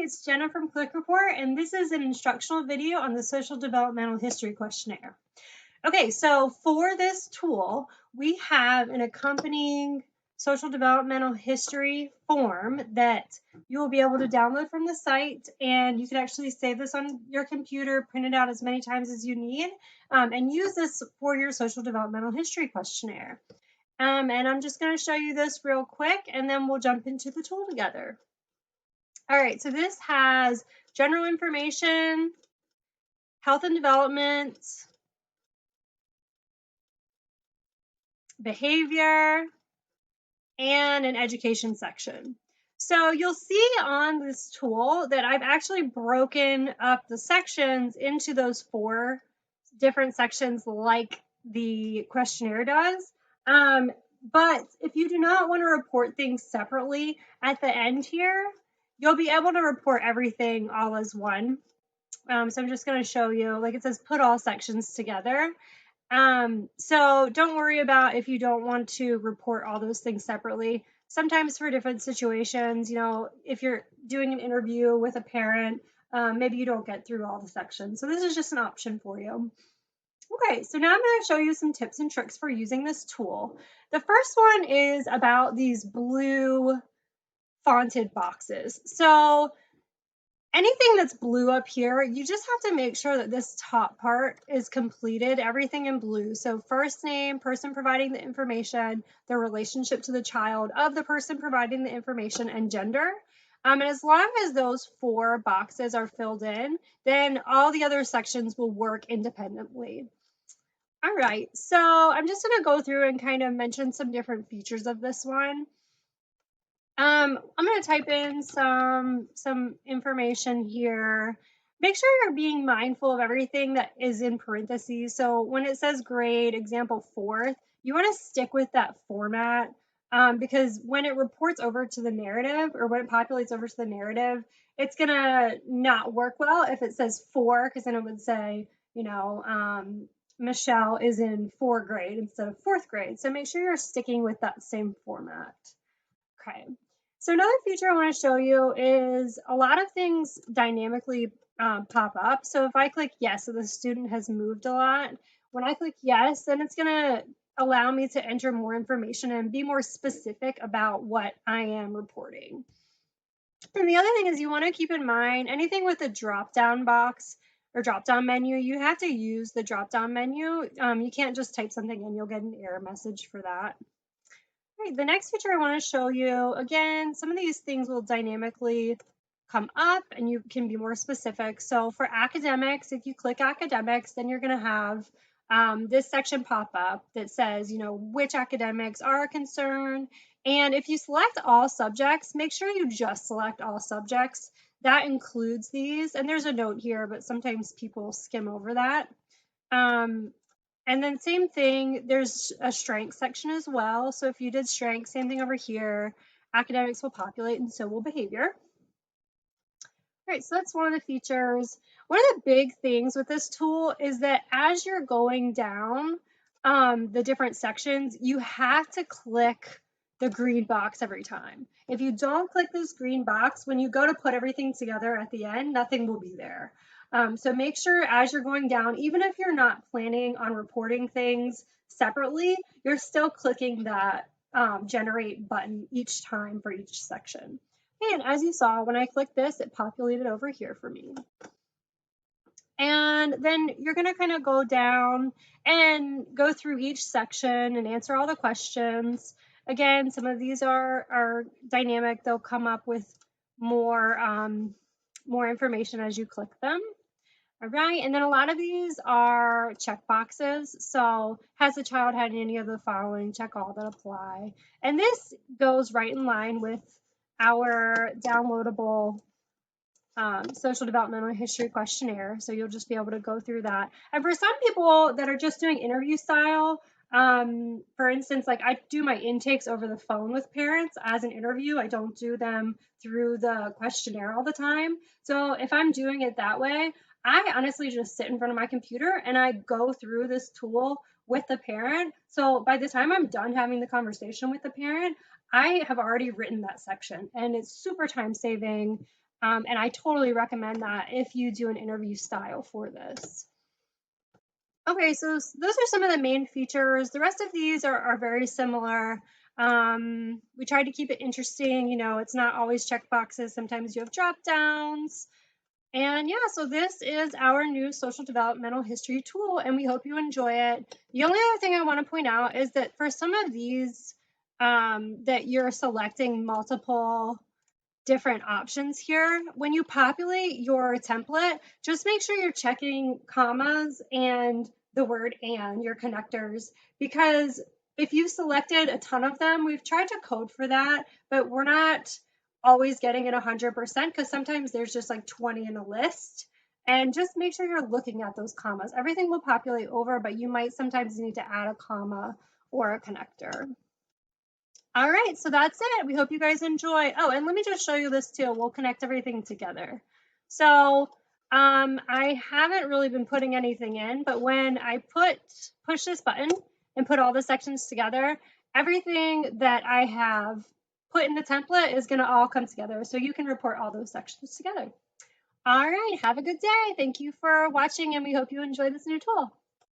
it's Jenna from Click Report, and this is an instructional video on the Social Developmental History Questionnaire. Okay, so for this tool, we have an accompanying social developmental history form that you will be able to download from the site, and you can actually save this on your computer, print it out as many times as you need, and use this for your social developmental history questionnaire. And I'm just going to show you this real quick, and then we'll jump into the tool together. All right, so this has general information, health and development, behavior, and an education section. So you'll see on this tool that I've actually broken up the sections into those 4 different sections like the questionnaire does. But if you do not want to report things separately, at the end here, you'll be able to report everything all as one. So I'm just going to show you, like it says, put all sections together. So don't worry about if you don't want to report all those things separately. Sometimes for different situations, if you're doing an interview with a parent, maybe you don't get through all the sections. So this is just an option for you. Okay, so now I'm going to show you some tips and tricks for using this tool. The first one is about these blue fonted boxes. So anything that's blue up here, you just have to make sure that this top part is completed, everything in blue. So first name, person providing the information, the relationship to the child of the person providing the information, and gender. And as long as those 4 boxes are filled in, then all the other sections will work independently. All right, so I'm just going to go through and kind of mention some different features of this one. I'm going to type in some information here. Make sure you're being mindful of everything that is in parentheses. So when it says grade, example 4th, you want to stick with that format because when it reports over to the narrative, or when it populates over to the narrative, it's going to not work well if it says 4, because then it would say, Michelle is in 4th grade instead of 4th grade. So make sure you're sticking with that same format. Okay. So another feature I want to show you is a lot of things dynamically pop up. So if I click yes, so the student has moved a lot. When I click yes, then it's going to allow me to enter more information and be more specific about what I am reporting. And the other thing is you want to keep in mind anything with a drop-down box or drop-down menu, you have to use the drop-down menu. You can't just type something in, you'll get an error message for that. Right, the next feature I want to show you, again, some of these things will dynamically come up and you can be more specific. So for academics, if you click academics, then you're going to have this section pop up that says, which academics are a concern. And if you select all subjects, make sure you just select all subjects. That includes these. And there's a note here, but sometimes people skim over that. And then same thing, there's a strength section as well. So if you did strength, same thing over here. Academics will populate and so will behavior. All right, so that's one of the features. One of the big things with this tool is that as you're going down the different sections, you have to click the green box every time. If you don't click this green box, when you go to put everything together at the end, nothing will be there. So make sure as you're going down, even if you're not planning on reporting things separately, you're still clicking that generate button each time for each section. And as you saw, when I clicked this, it populated over here for me. And then you're going to kind of go down and go through each section and answer all the questions. Again, some of these are dynamic. They'll come up with more information as you click them. All right, and then a lot of these are check boxes. So has the child had any of the following? Check all that apply. And this goes right in line with our downloadable social developmental history questionnaire. So you'll just be able to go through that. And for some people that are just doing interview style, for instance, like I do my intakes over the phone with parents as an interview. I don't do them through the questionnaire all the time. So if I'm doing it that way, I honestly just sit in front of my computer and I go through this tool with the parent. So by the time I'm done having the conversation with the parent, I have already written that section and it's super time saving. And I totally recommend that if you do an interview style for this. Okay, so those are some of the main features. The rest of these are very similar. We tried to keep it interesting. You know, it's not always check boxes. Sometimes you have drop downs. And yeah, so this is our new social developmental history tool, and we hope you enjoy it. The only other thing I want to point out is that for some of these, that you're selecting multiple different options here. When you populate your template, just make sure you're checking commas and the word and, your connectors, because if you selected a ton of them, we've tried to code for that, but we're not always getting it 100% because sometimes there's just like 20 in a list. And just make sure you're looking at those commas. Everything will populate over, but you might sometimes need to add a comma or a connector. All right, so that's it. We hope you guys enjoy. Oh, and let me just show you this too. We'll connect everything together. So I haven't really been putting anything in, but when I push this button and put all the sections together, everything that I have put in the template is going to all come together. So you can report all those sections together. All right, have a good day. Thank you for watching, and we hope you enjoy this new tool.